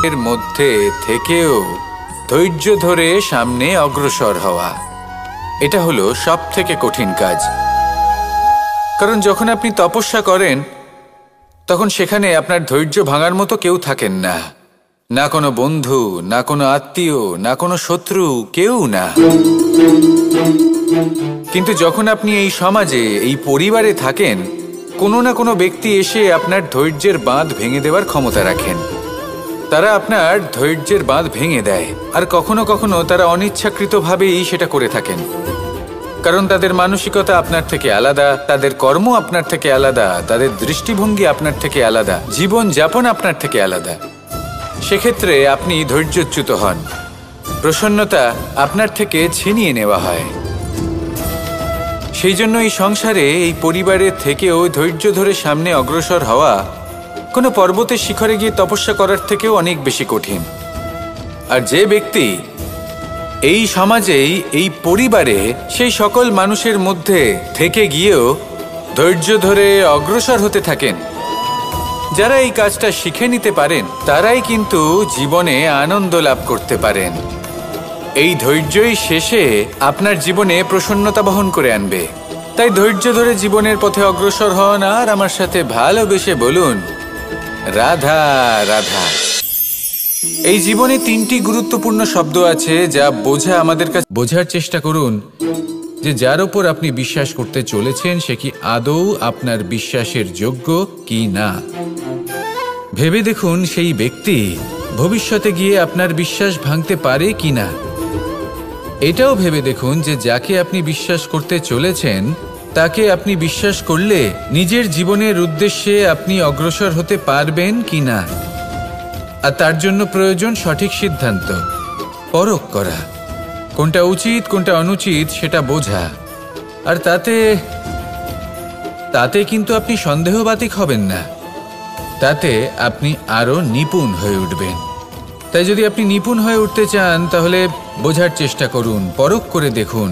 এর মধ্যে থেকেও ধৈর্য ধরে সামনে অগ্রসর হওয়া, এটা হলো সবথেকে কঠিন কাজ। কারণ যখন আপনি তপস্যা করেন তখন সেখানে আপনার ধৈর্য ভাঙার মতো কেউ থাকেন না, না কোনো বন্ধু, না কোনো আত্মীয়, না কোনো শত্রু, কেউ না। কিন্তু যখন আপনি এই সমাজে, এই পরিবারে থাকেন, কোনো না কোনো ব্যক্তি এসে আপনার ধৈর্যের বাঁধ ভেঙে দেওয়ার ক্ষমতা রাখেন। তারা আপনার ধৈর্যের বাঁধ ভেঙে দেয়, আর কখনো কখনো তারা অনিচ্ছাকৃতভাবেই সেটা করে থাকেন। কারণ তাদের মানসিকতা আপনার থেকে আলাদা, তাদের কর্ম আপনার থেকে আলাদা, তাদের দৃষ্টিভঙ্গি আপনার থেকে আলাদা, জীবন যাপন আপনার থেকে আলাদা। সেক্ষেত্রে আপনি ধৈর্যচ্যুত হন, প্রসন্নতা আপনার থেকে ছিনিয়ে নেওয়া হয়। সেই জন্য এই সংসারে, এই পরিবারের থেকেও ধৈর্য ধরে সামনে অগ্রসর হওয়া কোনো পর্বতের শিখরে গিয়ে তপস্যা করার থেকেও অনেক বেশি কঠিন। আর যে ব্যক্তি এই সমাজেই, এই পরিবারে, সেই সকল মানুষের মধ্যে থেকে গিয়েও ধৈর্য ধরে অগ্রসর হতে থাকেন, যারা এই কাজটা শিখে নিতে পারেন, তারাই কিন্তু জীবনে আনন্দ লাভ করতে পারেন। এই ধৈর্যই শেষে আপনার জীবনে প্রসন্নতা বহন করে আনবে। তাই ধৈর্য ধরে জীবনের পথে অগ্রসর হন আর আমার সাথে ভালোবেসে বলুন, রাধা রাধা। এই জীবনে তিনটি গুরুত্বপূর্ণ শব্দ আছে যা বোঝা আমাদের কাছে। বোঝার চেষ্টা করুন যে যার উপর আপনি বিশ্বাস করতে চলেছেন সে কি আদৌ আপনার বিশ্বাসের যোগ্য কি না। ভেবে দেখুন সেই ব্যক্তি ভবিষ্যতে গিয়ে আপনার বিশ্বাস ভাঙতে পারে কি না। এটাও ভেবে দেখুন যে যাকে আপনি বিশ্বাস করতে চলেছেন তাকে আপনি বিশ্বাস করলে নিজের জীবনের উদ্দেশ্যে আপনি অগ্রসর হতে পারবেন কি না। আর তার জন্য প্রয়োজন সঠিক সিদ্ধান্ত, পরখ করা, কোনটা উচিত কোনটা অনুচিত সেটা বোঝা। আর তাতে কিন্তু আপনি সন্দেহবাতিক হবেন না, তাতে আপনি আরো নিপুণ হয়ে উঠবেন। তাই যদি আপনি নিপুণ হয়ে উঠতে চান তাহলে বোঝার চেষ্টা করুন, পরখ করে দেখুন,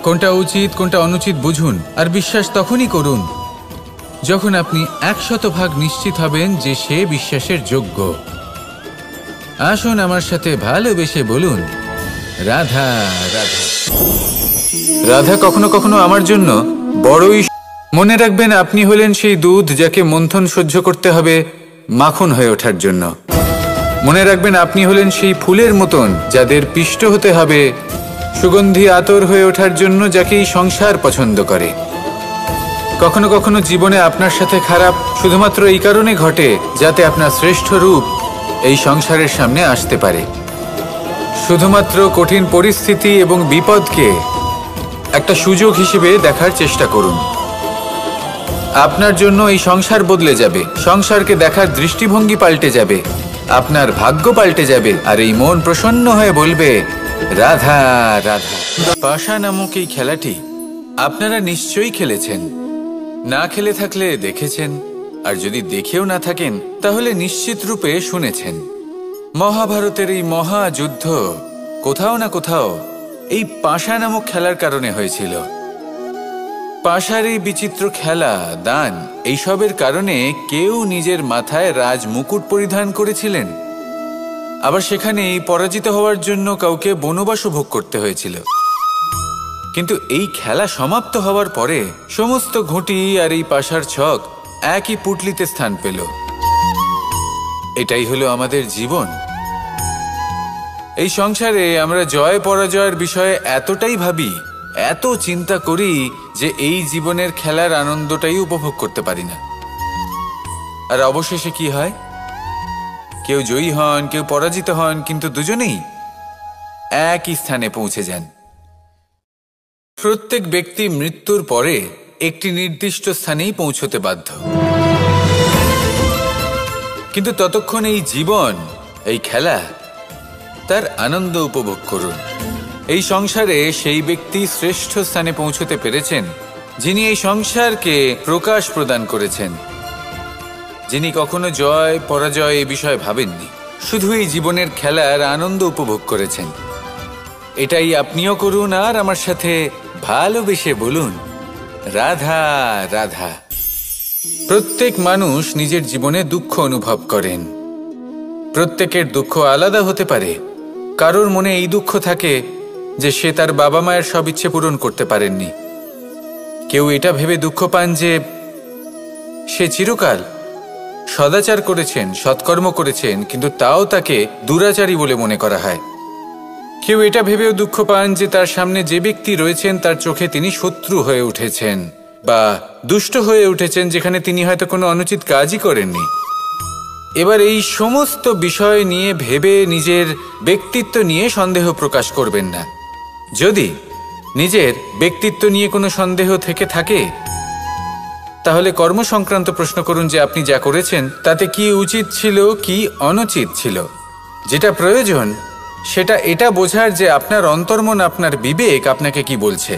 কোনটা উচিত কোনটা অনুচিত বুঝুন। আর বিশ্বাস তখনই করুন যখন আপনি 100% নিশ্চিত হবেন যে সে বিশ্বাসের যোগ্য। আসুন আমার সাথে ভালোবেসে বলুন, রাধা রাধা। রাধা কখনো কখনো আমার জন্য বড়ই। মনে রাখবেন, আপনি হলেন সেই দুধ যাকে মন্থন সহ্য করতে হবে মাখন হয়ে ওঠার জন্য। মনে রাখবেন, আপনি হলেন সেই ফুলের মতন যাদের পিষ্ট হতে হবে সুগন্ধি আতর হয়ে ওঠার জন্য, যাকে এই সংসার পছন্দ করে। কখনো কখনো জীবনে আপনার সাথে খারাপ শুধুমাত্র এই কারণে ঘটে যাতে আপনার শ্রেষ্ঠ রূপ এই সংসারের সামনে আসতে পারে। শুধুমাত্র কঠিন পরিস্থিতি এবং বিপদকে একটা সুযোগ হিসেবে দেখার চেষ্টা করুন। আপনার জন্য এই সংসার বদলে যাবে, সংসারকে দেখার দৃষ্টিভঙ্গি পাল্টে যাবে, আপনার ভাগ্য পাল্টে যাবে, আর এই মন প্রসন্ন হয়ে বলবে, রাধা রাধা। পাশা নামক এই খেলাটি আপনারা নিশ্চয়ই খেলেছেন, না খেলে থাকলে দেখেছেন, আর যদি দেখেও না থাকেন তাহলে নিশ্চিত রূপে শুনেছেন। মহাভারতের এই মহাযুদ্ধ কোথাও না কোথাও এই পাশা নামক খেলার কারণে হয়েছিল। পাশার এই বিচিত্র খেলা, দান, এইসবের কারণে কেউ নিজের মাথায় রাজ মুকুট পরিধান করেছিলেন, আবার সেখানে পরাজিত হওয়ার জন্য কাউকে বনবাসও ভোগ করতে হয়েছিল। কিন্তু এই খেলা সমাপ্ত হওয়ার পরে সমস্ত ঘুঁটি আর এই পাশার ছক একই পুটলিতে স্থান পেল। এটাই হলো আমাদের জীবন। এই সংসারে আমরা জয় পরাজয়ের বিষয়ে এতটাই ভাবি, এত চিন্তা করি যে এই জীবনের খেলার আনন্দটাই উপভোগ করতে পারি না। আর অবশেষে কি হয়? কেউ জয়ী হন, কেউ পরাজিত হন, কিন্তু দুজনেই একই স্থানে পৌঁছে যান। প্রত্যেক ব্যক্তি মৃত্যুর পরে একটি নির্দিষ্ট স্থানেই পৌঁছতে বাধ্য, কিন্তু ততক্ষণ এই জীবন, এই খেলা, তার আনন্দ উপভোগ করুন। এই সংসারে সেই ব্যক্তি শ্রেষ্ঠ স্থানে পৌঁছতে পেরেছেন যিনি এই সংসারকে প্রকাশ প্রদান করেছেন, যিনি কখনো জয় পরাজয় এই বিষয়ে ভাবেননি, শুধু এই জীবনের খেলার আনন্দ উপভোগ করেছেন। এটাই আপনিও করুন আর আমার সাথে ভালোবেসে বলুন, রাধা রাধা। প্রত্যেক মানুষ নিজের জীবনে দুঃখ অনুভব করেন, প্রত্যেকের দুঃখ আলাদা হতে পারে। কারোর মনে এই দুঃখ থাকে যে সে তার বাবা মায়ের সব ইচ্ছে পূরণ করতে পারেননি। কেউ এটা ভেবে দুঃখ পান যে সে চিরকাল সদাচার করেছেন, সৎকর্ম করেছেন, কিন্তু তাও তাকে দুরাচারী বলে মনে করা হয়। কেউ এটা ভেবেও দুঃখ পান যে তার সামনে যে ব্যক্তি রয়েছেন তার চোখে তিনি শত্রু হয়ে উঠেছেন বা দুষ্ট হয়ে উঠেছেন, যেখানে তিনি হয়তো কোনো অনুচিত কাজই করেননি। এবার এই সমস্ত বিষয় নিয়ে ভেবে নিজের ব্যক্তিত্ব নিয়ে সন্দেহ প্রকাশ করবেন না। যদি নিজের ব্যক্তিত্ব নিয়ে কোনো সন্দেহ থেকে থাকে, তাহলে কর্ম সংক্রান্ত প্রশ্ন করুন যে আপনি যা করেছেন তাতে কি উচিত ছিল, কি অনুচিত ছিল। যেটা প্রয়োজন সেটা এটা বোঝার যে আপনার অন্তর্মন, আপনার বিবেক আপনাকে কি বলছে,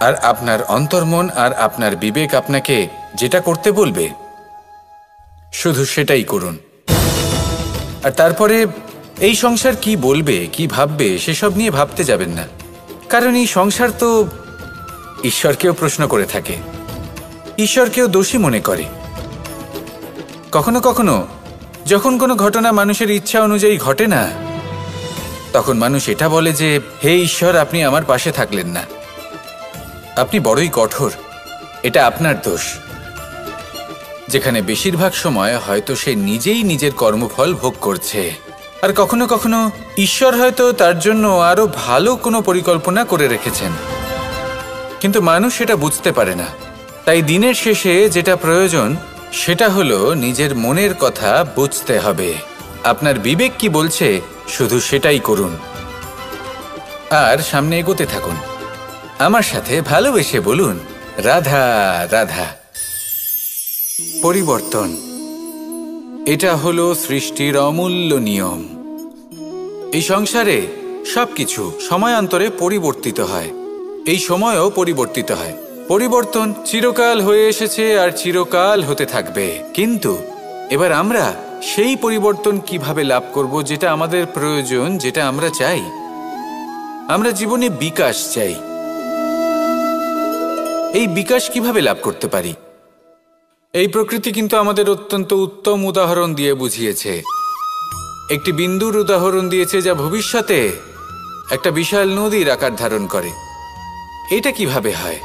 আর আপনার অন্তর্মন আর আপনার বিবেক আপনাকে যেটা করতে বলবে শুধু সেটাই করুন। আর তারপরে এই সংসার কি বলবে, কি ভাববে সেসব নিয়ে ভাবতে যাবেন না, কারণ এই সংসার তো ঈশ্বরকেও প্রশ্ন করে থাকে, ঈশ্বরকেও দোষী মনে করে। কখনো কখনো যখন কোনো ঘটনা মানুষের ইচ্ছা অনুযায়ী ঘটে না, তখন মানুষ এটা বলে যে হে ঈশ্বর, আপনি আমার পাশে থাকলেন না, আপনি বড়ই কঠোর, এটা আপনার দোষ। যেখানে বেশিরভাগ সময় হয়তো সে নিজেই নিজের কর্মফল ভোগ করছে। আর কখনো কখনো ঈশ্বর হয়তো তার জন্য আরো ভালো কোনো পরিকল্পনা করে রেখেছেন, কিন্তু মানুষ সেটা বুঝতে পারে না। তাই দিনের শেষে যেটা প্রয়োজন সেটা হলো নিজের মনের কথা বুঝতে হবে। আপনার বিবেক কি বলছে শুধু সেটাই করুন, আর সামনে এগোতে থাকুন। আমার সাথে ভালোবেসে বলুন, রাধা রাধা। পরিবর্তন, এটা হলো সৃষ্টির অমূল্য নিয়ম। এই সংসারে সবকিছু সময়ান্তরে পরিবর্তিত হয়, এই সময়ও পরিবর্তিত হয়। পরিবর্তন চিরকাল হয়ে এসেছে আর চিরকাল হতে থাকবে। কিন্তু এবার আমরা সেই পরিবর্তন কিভাবে লাভ করব যেটা আমাদের প্রয়োজন, যেটা আমরা চাই। আমরা জীবনে বিকাশ চাই। এই বিকাশ কিভাবে লাভ করতে পারি? এই প্রকৃতি কিন্তু আমাদের অত্যন্ত উত্তম উদাহরণ দিয়ে বুঝিয়েছে। একটি বিন্দুর উদাহরণ দিয়েছে যা ভবিষ্যতে একটা বিশাল নদীর আকার ধারণ করে। এটা কিভাবে হয়?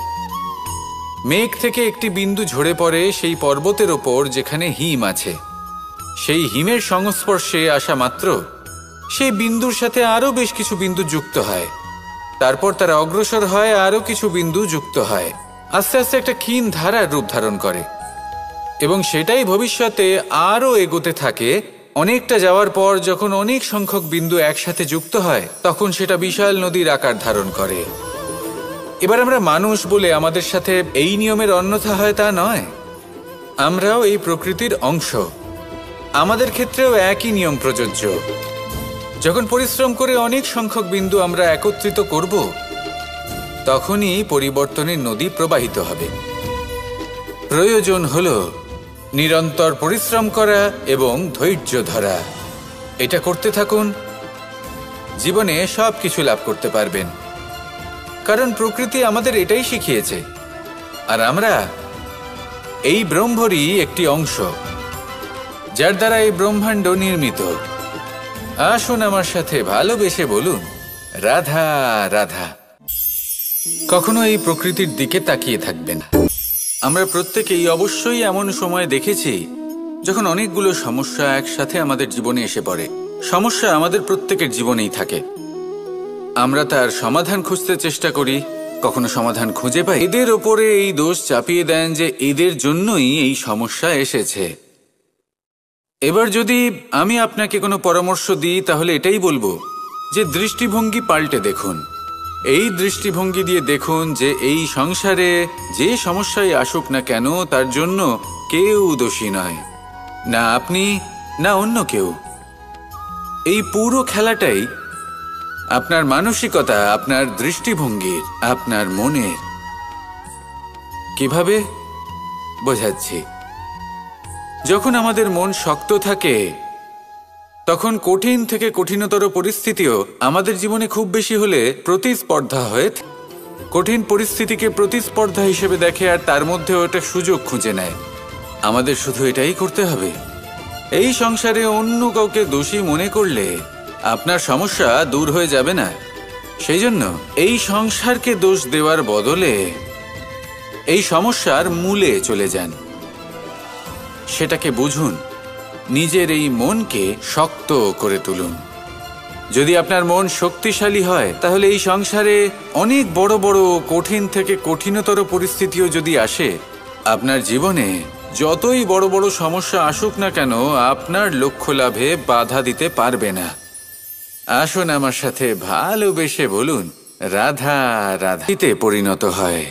মেঘ থেকে একটি বিন্দু ঝরে পড়ে সেই পর্বতের ওপর যেখানে হিম আছে। সেই হিমের সংস্পর্শে আসা মাত্র সেই বিন্দুর সাথে আরো বেশ কিছু বিন্দু যুক্ত হয়। তারপর তারা অগ্রসর হয়, আরো কিছু বিন্দু যুক্ত হয়, আস্তে আস্তে একটা ক্ষীণ ধারার রূপ ধারণ করে, এবং সেটাই ভবিষ্যতে আরো এগোতে থাকে। অনেকটা যাওয়ার পর যখন অনেক সংখ্যক বিন্দু একসাথে যুক্ত হয়, তখন সেটা বিশাল নদীর আকার ধারণ করে। এবার আমরা মানুষ বলে আমাদের সাথে এই নিয়মের অন্যথা হয় তা নয়। আমরাও এই প্রকৃতির অংশ, আমাদের ক্ষেত্রেও একই নিয়ম প্রযোজ্য। যখন পরিশ্রম করে অনেক সংখ্যক বিন্দু আমরা একত্রিত করব, তখনই পরিবর্তনের নদী প্রবাহিত হবে। প্রয়োজন হলো নিরন্তর পরিশ্রম করা এবং ধৈর্য ধরা। এটা করতে থাকুন, জীবনে সব কিছু লাভ করতে পারবেন। কারণ প্রকৃতি আমাদের এটাই শিখিয়েছে, আর আমরা এই ব্রহ্মরই একটি অংশ, যার দ্বারা এই ব্রহ্মাণ্ড নির্মিত। আসুন আমার সাথে ভালোবেসে বলুন, রাধা রাধা। কখনো এই প্রকৃতির দিকে তাকিয়ে থাকবেন। আমরা প্রত্যেকেই অবশ্যই এমন সময় দেখেছি যখন অনেকগুলো সমস্যা একসাথে আমাদের জীবনে এসে পড়ে। সমস্যা আমাদের প্রত্যেকের জীবনেই থাকে। আমরা তার সমাধান খুঁজতে চেষ্টা করি, কখনো সমাধান খুঁজে পাই। এদের ওপরে এই দোষ চাপিয়ে দেন যে এদের জন্যই এই সমস্যা এসেছে। এবার যদি আমি আপনাকে কোনো পরামর্শ দিই, তাহলে এটাই বলবো যে দৃষ্টিভঙ্গি পাল্টে দেখুন। এই দৃষ্টিভঙ্গি দিয়ে দেখুন যে এই সংসারে যে সমস্যাই আসুক না কেন, তার জন্য কেউ দোষী নয়, না আপনি না অন্য কেউ। এই পুরো খেলাটাই আপনার মানসিকতা, আপনার দৃষ্টিভঙ্গির, আপনার মনের। কিভাবে বোঝাচ্ছি? যখন আমাদের মন শক্ত থাকে, তখন কঠিন থেকে কঠিনতর পরিস্থিতিও আমাদের জীবনে খুব বেশি হলে প্রতিস্পর্ধা হয়ে কঠিন পরিস্থিতিকে প্রতিস্পর্ধা হিসেবে দেখে, আর তার মধ্যেও একটা সুযোগ খুঁজে নেয়। আমাদের শুধু এটাই করতে হবে, এই সংসারে অন্য কাউকে দোষী মনে করলে আপনার সমস্যা দূর হয়ে যাবে না। সেই জন্য এই সংসারকে দোষ দেওয়ার বদলে এই সমস্যার মূলে চলে যান, সেটাকে বুঝুন, নিজের এই মনকে শক্ত করে তুলুন। যদি আপনার মন শক্তিশালী হয় তাহলে এই সংসারে অনেক বড় বড় কঠিন থেকে কঠিনতর পরিস্থিতিও যদি আসে, আপনার জীবনে যতই বড় বড় সমস্যা আসুক না কেন আপনার লক্ষ্য লাভে বাধা দিতে পারবে না। আসুন আমার সাথে ভালোবেসে বলুন, রাধা রাধাতে পরিণত হয়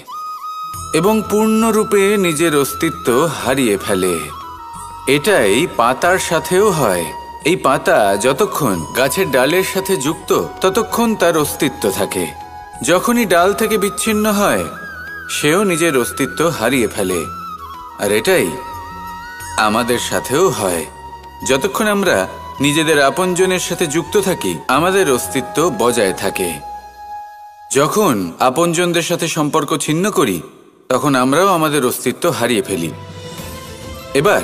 এবং পূর্ণরূপে নিজের অস্তিত্ব হারিয়ে ফেলে। এটাই পাতার সাথেও হয়। এই পাতা যতক্ষণ গাছের ডালের সাথে যুক্ত ততক্ষণ তার অস্তিত্ব থাকে। যখনই ডাল থেকে বিচ্ছিন্ন হয় সেও নিজের অস্তিত্ব হারিয়ে ফেলে। আর এটাই আমাদের সাথেও হয়। যতক্ষণ আমরা নিজেদের আপনজনের সাথে যুক্ত থাকি আমাদের অস্তিত্ব বজায় থাকে। যখন আপনজনদের সাথে সম্পর্ক ছিন্ন করি তখন আমরাও আমাদের অস্তিত্ব হারিয়ে ফেলি। এবার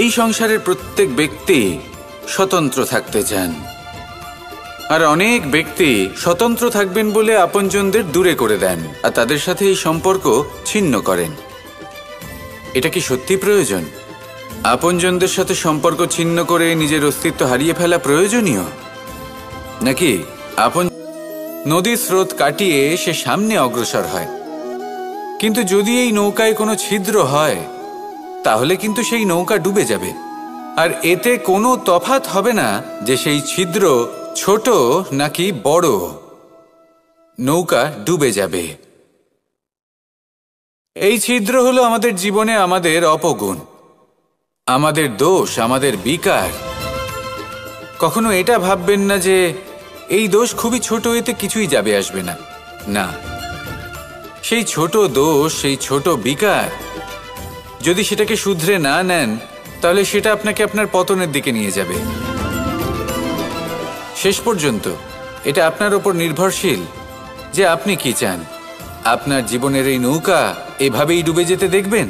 এই সংসারের প্রত্যেক ব্যক্তি স্বতন্ত্র থাকতে চান, আর অনেক ব্যক্তি স্বতন্ত্র থাকবেন বলে আপনজনদের দূরে করে দেন আর তাদের সাথে এই সম্পর্ক ছিন্ন করেন। এটা কি সত্যি প্রয়োজন? আপনজনদের সাথে সম্পর্ক ছিন্ন করে নিজের অস্তিত্ব হারিয়ে ফেলা প্রয়োজনীয় নাকি আপন নদীর স্রোত কাটিয়ে সে সামনে অগ্রসর হয়, কিন্তু যদি এই নৌকায় কোনো ছিদ্র হয় তাহলে কিন্তু সেই নৌকা ডুবে যাবে। আর এতে কোনো তফাৎ হবে না যে সেই ছিদ্র ছোট নাকি বড়, নৌকা ডুবে যাবে। এই ছিদ্র হলো আমাদের জীবনে আমাদের অপগুণ, আমাদের দোষ, আমাদের বিকার। কখনো এটা ভাববেন না যে এই দোষ খুবই ছোট, এতে কিছুই যাবে আসবে না। না, সেই ছোট দোষ, সেই ছোট বিকার যদি সেটাকে শুধরে না নেন তাহলে সেটা আপনাকে আপনার পতনের দিকে নিয়ে যাবে। শেষ পর্যন্ত এটা আপনার উপর নির্ভরশীল যে আপনি কি চান। আপনার জীবনের এই নৌকা এভাবেই ডুবে যেতে দেখবেন,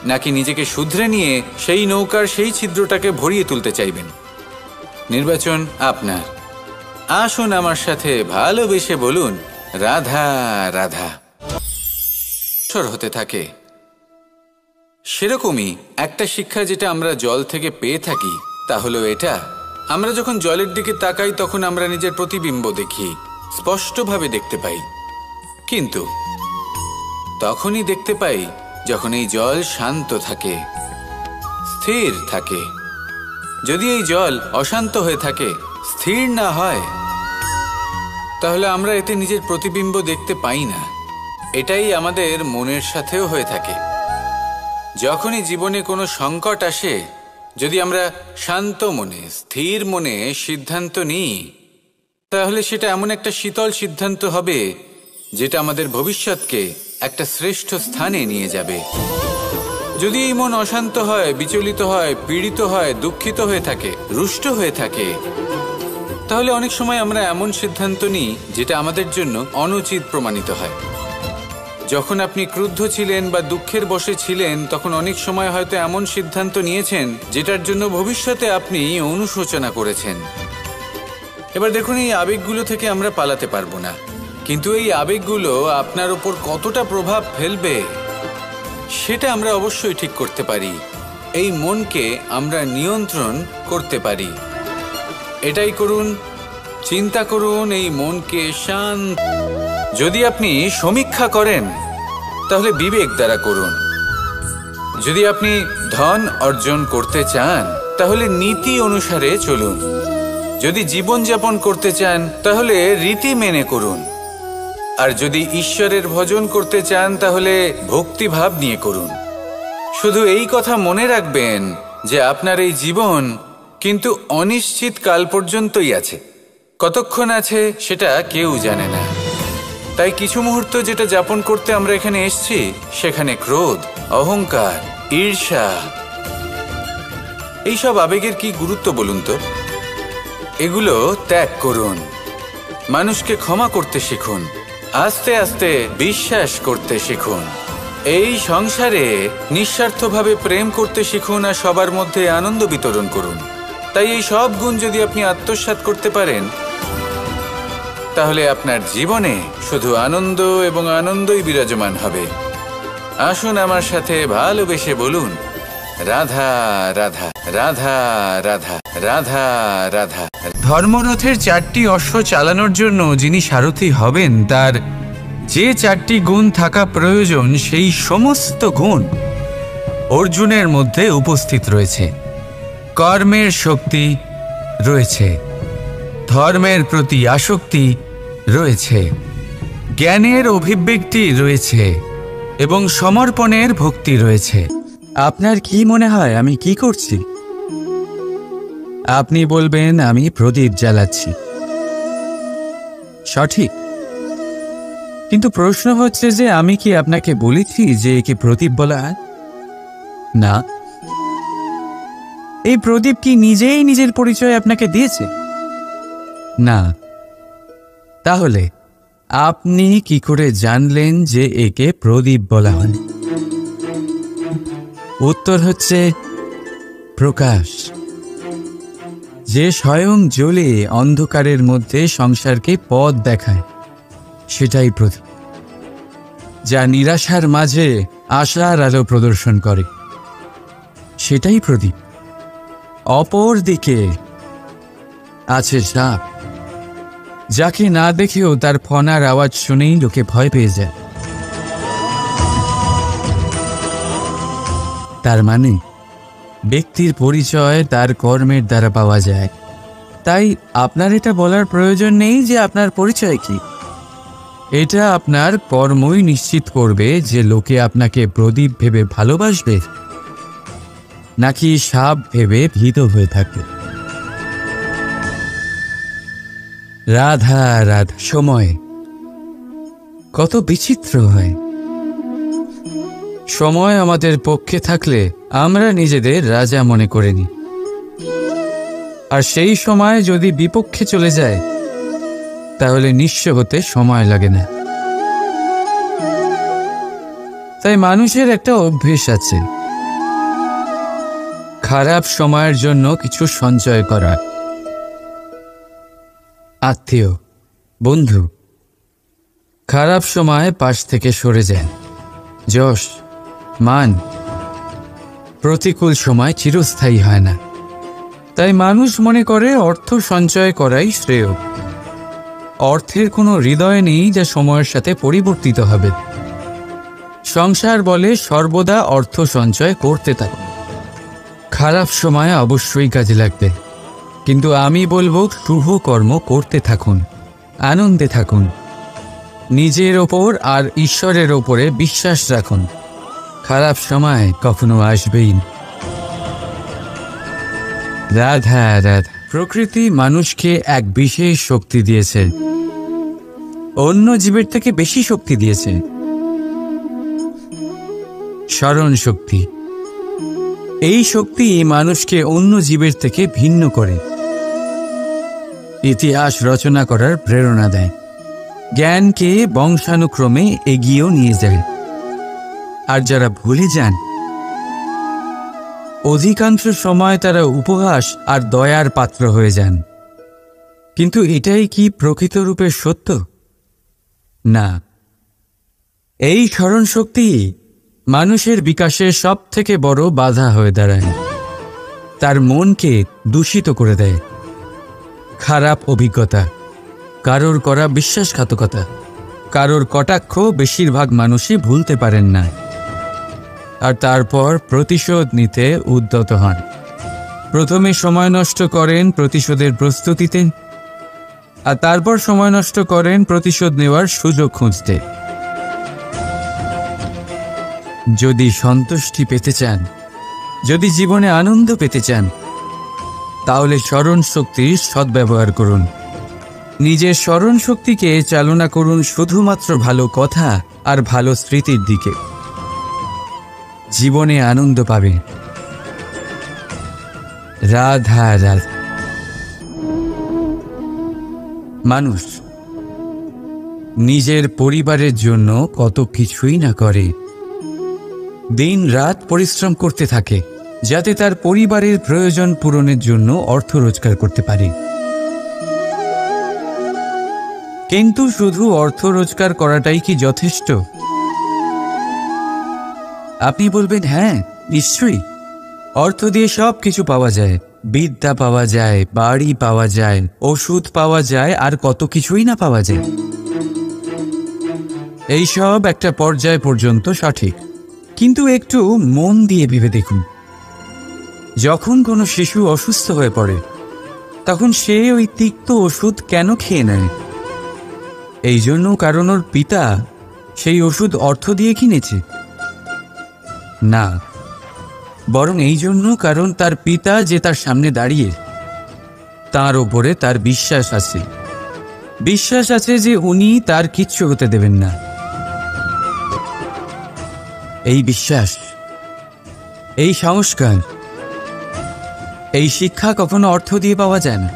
নাকি নিজেকে শুধরে নিয়ে সেই নৌকার সেই ছিদ্রটাকে ভরিয়ে তুলতে চাইবেন? নির্বাচন আপনার। আসুন আমার সাথে ভালোবেসে বলুন, রাধা রাধা। হতে থাকে সেরকমই একটা শিক্ষা যেটা আমরা জল থেকে পেয়ে থাকি তা হলো এটা, আমরা যখন জলের দিকে তাকাই তখন আমরা নিজের প্রতিবিম্ব দেখি, স্পষ্টভাবে দেখতে পাই। কিন্তু তখনই দেখতে পাই যখন এই জল শান্ত থাকে, স্থির থাকে। যদি এই জল অশান্ত হয়ে থাকে, স্থির না হয়, তাহলে আমরা এতে নিজের প্রতিবিম্ব দেখতে পাই না। এটাই আমাদের মনের সাথেও হয়ে থাকে। যখনই জীবনে কোনো সংকট আসে, যদি আমরা শান্ত মনে, স্থির মনে সিদ্ধান্ত নিই, তাহলে সেটা এমন একটা শীতল সিদ্ধান্ত হবে যেটা আমাদের ভবিষ্যৎকে একটা শ্রেষ্ঠ স্থানে নিয়ে যাবে। যদি এই মন অশান্ত হয়, বিচলিত হয়, পীড়িত হয়, দুঃখিত হয়ে থাকে, রুষ্ট হয়ে থাকে, তাহলে অনেক সময় আমরা এমন সিদ্ধান্ত নিই যেটা আমাদের জন্য অনুচিত প্রমাণিত হয়। যখন আপনি ক্রুদ্ধ ছিলেন বা দুঃখের বশে ছিলেন তখন অনেক সময় হয়তো এমন সিদ্ধান্ত নিয়েছেন যেটার জন্য ভবিষ্যতে আপনি অনুশোচনা করেছেন। এবার দেখুন, এই আবেগগুলো থেকে আমরা পালাতে পারবো না, কিন্তু এই আবেগগুলো আপনার উপর কতটা প্রভাব ফেলবে সেটা আমরা অবশ্যই ঠিক করতে পারি। এই মনকে আমরা নিয়ন্ত্রণ করতে পারি। এটাই করুন, চিন্তা করুন এই মনকে শান্ত। যদি আপনি সমীক্ষা করেন তাহলে বিবেক দ্বারা করুন। যদি আপনি ধন অর্জন করতে চান তাহলে নীতি অনুসারে চলুন। যদি জীবনযাপন করতে চান তাহলে রীতি মেনে করুন। আর যদি ঈশ্বরের ভজন করতে চান তাহলে ভক্তিভাব নিয়ে করুন। শুধু এই কথা মনে রাখবেন যে আপনার এই জীবন কিন্তু অনিশ্চিত কাল পর্যন্তই আছে। কতক্ষণ আছে সেটা কেউ জানে না। তাই কিছু মুহূর্ত যেটা যাপন করতে আমরা এখানে এসেছি সেখানে ক্রোধ, অহংকার, ঈর্ষা, এইসব আবেগের কি গুরুত্ব বলুন তো? এগুলো ত্যাগ করুন। মানুষকে ক্ষমা করতে শিখুন। আস্তে আস্তে বিশ্বাস করতে শিখুন। এই সংসারে নিঃস্বার্থভাবে প্রেম করতে শিখুন আর সবার মধ্যে আনন্দ বিতরণ করুন। তাই এই সব গুণ যদি আপনি আত্মসাৎ করতে পারেন, তাহলে আপনার জীবনে শুধু আনন্দ এবং আনন্দই বিরাজমান হবে। আসুন আমার সাথে ভালোবেসে বলুন, রাধা রাধা রাধা রাধা রাধা রাধা। ধর্মরথের 4টি অশ্ব চালানোর জন্য যিনি সারথি হবেন, তার যে 4টি গুণ থাকা প্রয়োজন, সেই সমস্ত গুণ অর্জুনের মধ্যে উপস্থিত রয়েছে। কর্মের শক্তি রয়েছে, ধর্মের প্রতি আসক্তি রয়েছে, জ্ঞানের অভিব্যক্তি রয়েছে এবং সমর্পণের ভক্তি রয়েছে। আপনার কি মনে হয় আমি কি করছি? আপনি বলবেন আমি প্রদীপ জ্বালাচ্ছি। সঠিক, কিন্তু প্রশ্ন হচ্ছে যে আমি কি আপনাকে বলেছি যে একে প্রদীপ বলা হয়? না। এই প্রদীপ কি নিজেই নিজের পরিচয় আপনাকে দিয়েছে? না। তাহলে আপনি কি করে জানলেন যে একে প্রদীপ বলা হয়? উত্তর হচ্ছে প্রকাশ, যে স্বয়ং জ্বলে অন্ধকারের মধ্যে সংসারকে পথ দেখায়, সেটাই প্রদীপ। যা নিরাশার মাঝে আশার আলো প্রদর্শন করে, সেটাই প্রদীপ। অপর দিকে আছে সাপ, যাকে না দেখেও তার ফনার আওয়াজ শুনেই লোকে ভয় পেয়ে যায়। তার মানে ব্যক্তির পরিচয় তার কর্মের দ্বারা পাওয়া যায়। তাই আপনার এটা বলার প্রয়োজন নেই যে আপনার পরিচয় কি। এটা আপনার কর্মই নিশ্চিত করবে যে লোকে আপনাকে প্রদীপ ভেবে ভালোবাসবে নাকি সাপ ভেবে ভীত হয়ে থাকবে। রাধা রাধা। সময় কত বিচিত্র হয়। সময় আমাদের পক্ষে থাকলে আমরা নিজেদের রাজা মনে করে নিই, আর সেই সময় যদি বিপক্ষে চলে যায় তাহলে নিঃস্ব হতে সময় লাগে না। তাই মানুষের একটা অভ্যেস আছে, খারাপ সময়ের জন্য কিছু সঞ্চয় করা। আত্মীয়, বন্ধু খারাপ সময় পাশ থেকে সরে যায়। যশ, মান প্রতিকূল সময় চিরস্থায়ী হয় না। তাই মানুষ মনে করে অর্থ সঞ্চয় করাই শ্রেয়। অর্থের কোনো হৃদয় নেই যা সময়ের সাথে পরিবর্তিত হবে। সংসার বলে সর্বদা অর্থ সঞ্চয় করতে থাকুন। খারাপ সময় অবশ্যই কাজে লাগবে, কিন্তু আমি বলবো শুভ কর্ম করতে থাকুন, আনন্দে থাকুন, নিজের ওপর আর ঈশ্বরের ওপরে বিশ্বাস রাখুন। খারাপ সময় কখনো আসবেই না। রাধা রাধা। প্রকৃতি মানুষকে এক বিশেষ শক্তি দিয়েছে, অন্য জীবের থেকে বেশি শক্তি দিয়েছে। স্মরণ শক্তি। এই শক্তি মানুষকে অন্য জীবের থেকে ভিন্ন করে, ইতিহাস রচনা করার প্রেরণা দেয়, জ্ঞানকে বংশানুক্রমে এগিয়েও নিয়ে যায়। আর যারা ভুলে যান, অধিকাংশ সময় তারা উপহাস আর দয়ার পাত্র হয়ে যান। কিন্তু এটাই কি প্রকৃত রূপে সত্য? না। এই স্মরণ শক্তি মানুষের বিকাশের সব থেকে বড় বাধা হয়ে দাঁড়ায়। তার মনকে দূষিত করে দেয়। খারাপ অভিজ্ঞতা, কারোর করা বিশ্বাসঘাতকতা, কারোর কটাক্ষ বেশিরভাগ মানুষই ভুলতে পারেন না, আর তারপর প্রতিশোধ নিতে উদ্যত হন। প্রথমে সময় নষ্ট করেন প্রতিশোধের প্রস্তুতিতে, আর তারপর সময় নষ্ট করেন প্রতিশোধ নেওয়ার সুযোগ খুঁজতে। যদি সন্তুষ্টি পেতে চান, যদি জীবনে আনন্দ পেতে চান, তাহলে স্মরণ শক্তির সদ্ব্যবহার করুন। নিজের স্মরণ শক্তিকে চালনা করুন শুধুমাত্র ভালো কথা আর ভালো স্মৃতির দিকে। জীবনে আনন্দ পাবে। রাধা রাধা। মানুষ নিজের পরিবারের জন্য কত কিছুই না করে, দিন রাত পরিশ্রম করতে থাকে যাতে তার পরিবারের প্রয়োজন পূরণের জন্য অর্থ রোজগার করতে পারে। কিন্তু শুধু অর্থ রোজগার করাটাই কি যথেষ্ট? আপনি বলবেন, হ্যাঁ নিশ্চয়ই, অর্থ দিয়ে সব কিছু পাওয়া যায়, বিদ্যা পাওয়া যায়, বাড়ি পাওয়া যায়, ওষুধ পাওয়া যায়, আর কত কিছুই না পাওয়া যায়। এইসব একটা পর্যায় পর্যন্ত সঠিক, কিন্তু একটু মন দিয়ে ভেবে দেখুন, যখন কোনো শিশু অসুস্থ হয়ে পড়ে তখন সে ওই তিক্ত ওষুধ কেন খেয়ে নেয়? এই জন্য কারণ ওর পিতা সেই ওষুধ অর্থ দিয়ে কিনেছে? না, বরং এই জন্য কারণ তার পিতা যে তার সামনে দাঁড়িয়ে, তার ওপরে তার বিশ্বাস আছে। বিশ্বাস আছে যে উনি তার কিচ্ছু হতে দেবেন না। এই বিশ্বাস, এই সংস্কার, এই শিক্ষা কখনো অর্থ দিয়ে পাওয়া যায় না।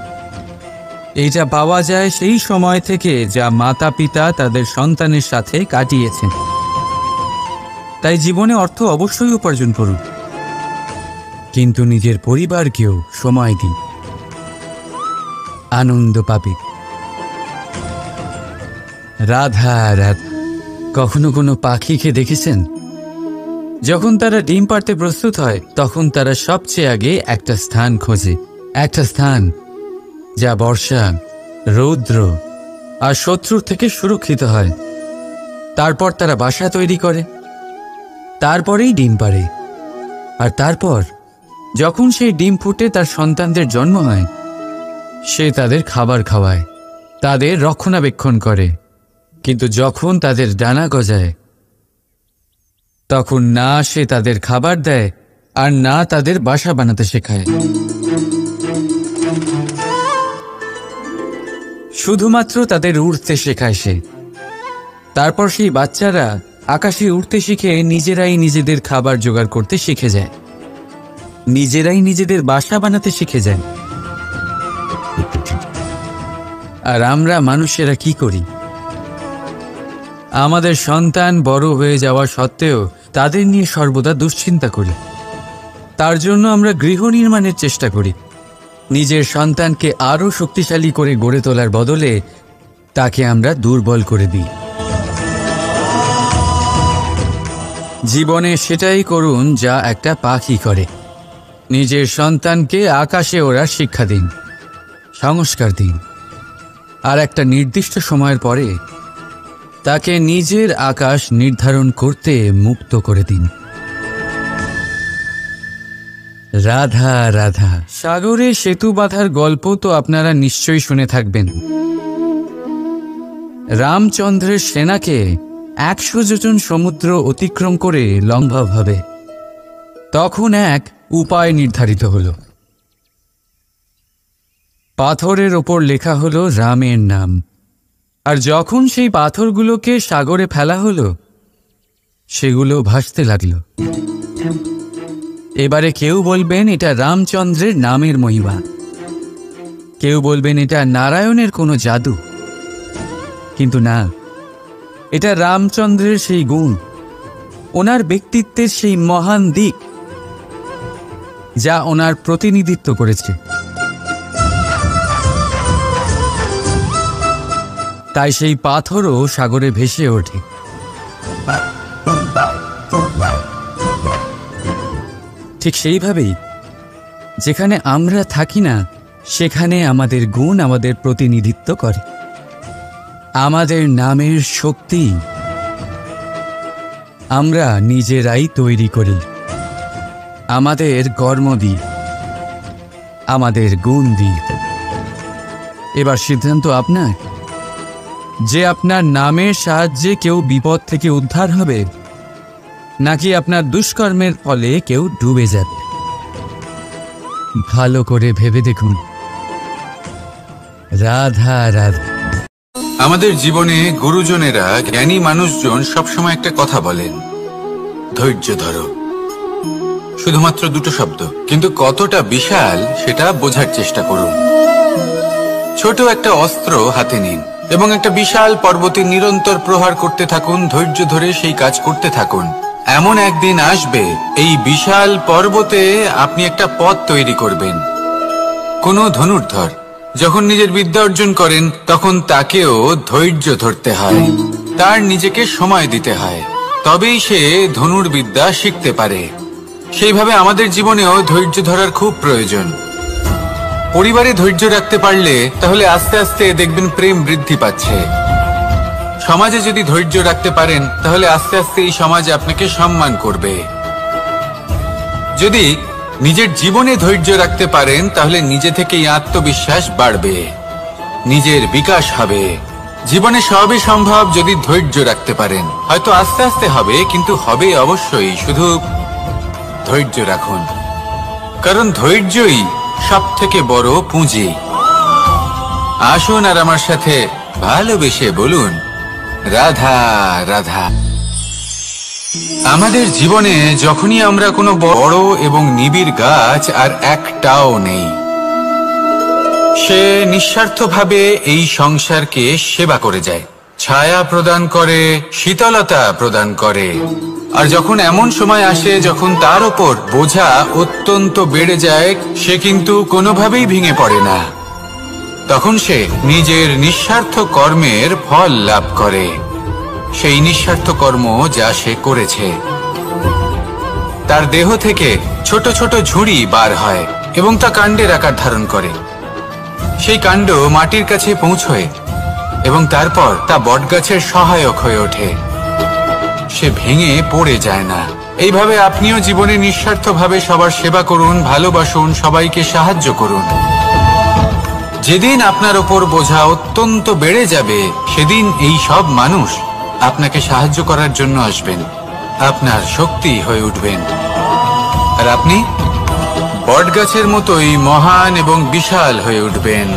এইটা পাওয়া যায় সেই সময় থেকে যা মাতা পিতা তাদের সন্তানের সাথে কাটিয়েছেন। তাই জীবনে অর্থ অবশ্যই উপার্জন করুন, কিন্তু নিজের পরিবারকেও সময় দিন, আনন্দ পাবে। রাধা রাধা। কখনো কোনো পাখিকে দেখেছেন? যখন তারা ডিম পাড়তে প্রস্তুত হয় তখন তারা সবচেয়ে আগে একটা স্থান খোঁজে, একটা স্থান যা বর্ষা, রৌদ্র আর শত্রুর থেকে সুরক্ষিত হয়। তারপর তারা বাসা তৈরি করে, তারপরেই ডিম পাড়ে, আর তারপর যখন সেই ডিম ফুটে তার সন্তানদের জন্ম হয়, সে তাদের খাবার খাওয়ায়, তাদের রক্ষণাবেক্ষণ করে। কিন্তু যখন তাদের ডানা গজায় তখন না সে তাদের খাবার দেয় আর না তাদের বাসা বানাতে শেখায়। শুধুমাত্র তাদের উড়তে শেখায় সে। তারপর সেই বাচ্চারা আকাশে উড়তে শিখে নিজেরাই নিজেদের খাবার জোগাড় করতে শিখে যায়, নিজেরাই নিজেদের বাসা বানাতে শিখে যায়। আর আমরা মানুষেরা কি করি? আমাদের সন্তান বড় হয়ে যাওয়া সত্ত্বেও তাদের নিয়ে সর্বদা দুশ্চিন্তা করি। তার জন্য আমরা গৃহ নির্মাণের চেষ্টা করি। নিজের সন্তানকে আরও শক্তিশালী করে গড়ে তোলার বদলে তাকে আমরা দুর্বল করে দিই। জীবনে সেটাই করুন যা একটা পাখি করে। নিজের সন্তানকে আকাশে ওড়ার শিক্ষা দিন, সংস্কার দিন, আর একটা নির্দিষ্ট সময়ের পরে তাকে নিজের আকাশ নির্ধারণ করতে মুক্ত করে দিন। রাধা রাধা। সাগরে সেতু বাঁধার গল্প তো আপনারা নিশ্চয়ই শুনে থাকবেন। রামচন্দ্রের সেনাকে 100 যোজন সমুদ্র অতিক্রম করে লম্বাভাবে তখন এক উপায় নির্ধারিত হল। পাথরের ওপর লেখা হলো রামের নাম। আর যখন সেই পাথরগুলোকে সাগরে ফেলা হলো সেগুলো ভাসতে লাগলো। এবারে কেউ বলবেন এটা রামচন্দ্রের নামের মহিমা, কেউ বলবেন এটা নারায়ণের কোনো জাদু, কিন্তু না, এটা রামচন্দ্রের সেই গুণ, ওনার ব্যক্তিত্বের সেই মহান দিক যা ওনার প্রতিনিধিত্ব করেছে। তাই সেই পাথরও সাগরে ভেসে ওঠে। ঠিক সেইভাবেই যেখানে আমরা থাকি না সেখানে আমাদের গুণ আমাদের প্রতিনিধিত্ব করে। আমাদের নামের শক্তি আমরা নিজেরাই তৈরি করি, আমাদের কর্ম দিয়ে, আমাদের গুণ দিয়ে। এবার সিদ্ধান্ত আপনার যে আপনার নামের সাহায্যে কেউ বিপদ থেকে উদ্ধার হবে নাকি আপনার দুষ্কর্মের ফলে কেউ ডুবে যাবে। ভালো করে ভেবে দেখুন। রাধা রাধা। আমাদের জীবনে গুরুজনেরা, জ্ঞানী মানুষজন সবসময় একটা কথা বলেন, ধৈর্য ধরো। শুধুমাত্র দুটো শব্দ, কিন্তু কতটা বিশাল সেটা বোঝার চেষ্টা করুন। ছোট একটা অস্ত্র হাতে নিন এবং একটা বিশাল পর্বতে নিরন্তর প্রহার করতে থাকুন। ধৈর্য ধরে সেই কাজ করতে থাকুন। এমন একদিন আসবে এই বিশাল পর্বতে আপনি একটা পথ তৈরি করবেন। কোনো ধনুর্ধর যখন নিজের বিদ্যা অর্জন করেন তখন তাকেও ধৈর্য ধরতে হয়, তার নিজেকে সময় দিতে হয়, তবেই সে ধনুর্বিদ্যা শিখতে পারে। সেইভাবে আমাদের জীবনেও ধৈর্য ধরার খুব প্রয়োজন। পরিবারে ধৈর্য রাখতে পারলে তাহলে আস্তে আস্তে দেখবেন প্রেম বৃদ্ধি পাচ্ছে। সমাজে যদি ধৈর্য রাখতে পারেন তাহলে আস্তে আস্তে এই সমাজ আপনাকে সম্মান করবে। যদি নিজের জীবনে ধৈর্য রাখতে পারেন তাহলে নিজে থেকেই আত্মবিশ্বাস বাড়বে, নিজের বিকাশ হবে। জীবনে সবই সম্ভব যদি ধৈর্য রাখতে পারেন। হয়তো আস্তে আস্তে হবে, কিন্তু হবে অবশ্যই। শুধু ধৈর্য রাখুন, কারণ ধৈর্যই সবথেকে বড় পুঁজি। আসুন আর আমার সাথে ভালোবেসে বলুন, রাধা রাধা। আমাদের জীবনে যখনই আমরা কোনো বড় এবং নিবিড় গাছ আর একটাও নেই, সে নিঃস্বার্থভাবে এই সংসারকে সেবা করে যায়, ছায়া প্রদান করে, শীতলতা প্রদান করে। আর যখন এমন সময় আসে যখন তার ওপর বোঝা অত্যন্ত বেড়ে যায়, সে কিন্তু কোনোভাবেই ভেঙে পড়ে না। তখন সে নিজের নিঃস্বার্থ কর্মের ফল লাভ করে, সেই নিঃস্বার্থ কর্ম যা সে করেছে। তার দেহ থেকে ছোট ছোট ঝুড়ি বার হয় এবং তা কাণ্ডের আকার ধারণ করে। সেই কাণ্ড মাটির কাছে পৌঁছয় এবং তারপর তা বটগাছের সহায়ক হয়ে ওঠে। সে ভেঙে পড়ে যায় না। এইভাবে আপনিও জীবনে নিঃস্বার্থভাবে সবার সেবা করুন, ভালোবাসুন, সবাইকে সাহায্য করুন। যেদিন আপনার ওপর বোঝা অত্যন্ত বেড়ে যাবে, সেদিন এই সব মানুষ আপনাকে সাহায্য করার জন্য আসবেন, আপনার শক্তি হয়ে উঠবেন, আর আপনি বটগাছের মতোই মহান এবং বিশাল হয়ে উঠবেন।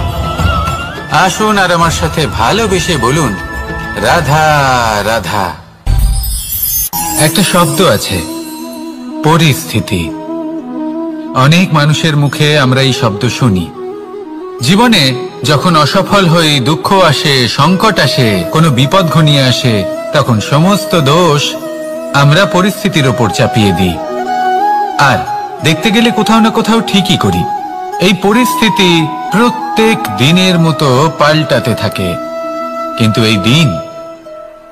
আসুন আর আমার সাথে ভালোবেসে বলুন, রাধা রাধা। একটা শব্দ আছে, পরিস্থিতি। অনেক মানুষের মুখে আমরা এই শব্দ শুনি। জীবনে যখন অসফল হয়ে দুঃখ আসে, সংকট আসে, কোনো বিপদ ঘনিয়ে আসে, তখন সমস্ত দোষ আমরা পরিস্থিতির ওপর চাপিয়ে দিই। আর দেখতে গেলে কোথাও না কোথাও ঠিকই করি। এই পরিস্থিতি প্রত্যেক দিনের মতো পাল্টাতে থাকে, কিন্তু এই দিন,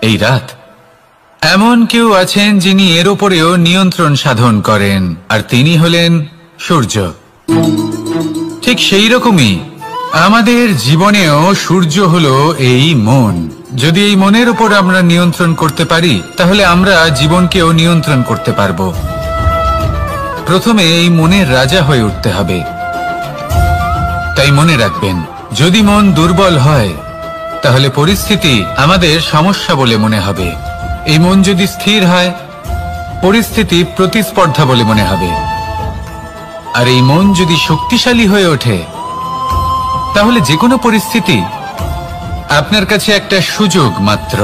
এই রাত, এমন কেউ আছেন যিনি এর ওপরেও নিয়ন্ত্রণ সাধন করেন, আর তিনি হলেন সূর্য। ঠিক সেই রকমই আমাদের জীবনেও সূর্য হলো এই মন। যদি এই মনের উপর আমরা নিয়ন্ত্রণ করতে পারি, তাহলে আমরা জীবনকেও নিয়ন্ত্রণ করতে পারবো। প্রথমে এই মনের রাজা হয়ে উঠতে হবে। তাই মনে রাখবেন, যদি মন দুর্বল হয় তাহলে পরিস্থিতি আমাদের সমস্যা বলে মনে হবে। এই মন যদি স্থির হয়, পরিস্থিতি প্রতিস্পর্ধা বলে মনে হবে। আর এই মন যদি শক্তিশালী হয়ে ওঠে, তাহলে যে কোনো পরিস্থিতি আপনার কাছে একটা সুযোগ মাত্র,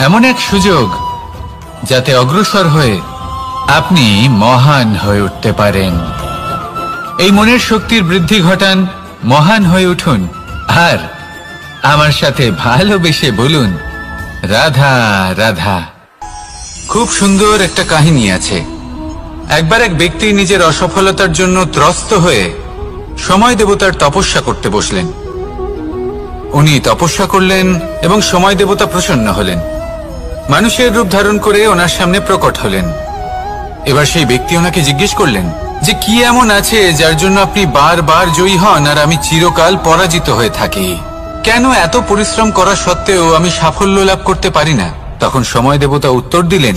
এমন এক সুযোগ যাতে অগ্রসর হয়ে আপনি মহান হয়ে উঠতে পারেন। এই মনের শক্তির বৃদ্ধি ঘটান, মহান হয়ে উঠুন, আর আমার সাথে ভালোবেসে বলুন, রাধা রাধা। খুব সুন্দর একটা কাহিনী আছে। একবার এক ব্যক্তি নিজের অসফলতার জন্য ত্রস্ত হয়ে সময় দেবতার তপস্যা করতে বসলেন। উনি তপস্যা করলেন এবং সময় দেবতা প্রসন্ন হলেন, মানুষের রূপ ধারণ করে ওনার সামনে প্রকট হলেন। এবার সেই ব্যক্তি ওনাকে জিজ্ঞেস করলেন যে কি এমন আছে যার জন্য আপনি বারবার জয়ী হন আর আমি চিরকাল পরাজিত হয়ে থাকি? কেন এত পরিশ্রম করা সত্ত্বেও আমি সাফল্য লাভ করতে পারি না? তখন সময় দেবতা উত্তর দিলেন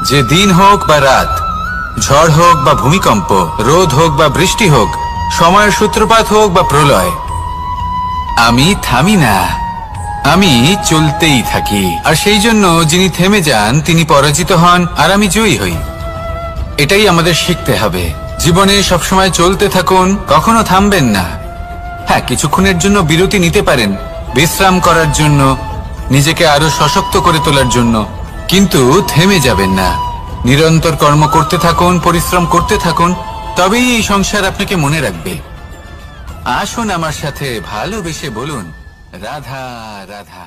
যে দিন হোক বা রাত, ঝড় হোক বা ভূমিকম্প, রোদ হোক বা বৃষ্টি হোক, সময়ের সূত্রপাত হোক বা প্রলয়, আমি থামি না, আমি চলতেই থাকি। আর সেই জন্য যিনি থেমে যান তিনি পরাজিত হন আর আমি জয়ী হই। এটাই আমাদের শিখতে হবে। জীবনে সবসময় চলতে থাকুন, কখনো থামবেন না। হ্যাঁ, কিছুক্ষণের জন্য বিরতি নিতে পারেন, বিশ্রাম করার জন্য, নিজেকে আরো সশক্ত করে তোলার জন্য, কিন্তু থেমে যাবেন না। নিরন্তর কর্ম করতে থাকুন, পরিশ্রম করতে থাকুন, তবেই এই সংসার আপনাকে মনে রাখবে। আসুন আমার সাথে ভালোবেসে বলুন, রাধা রাধা।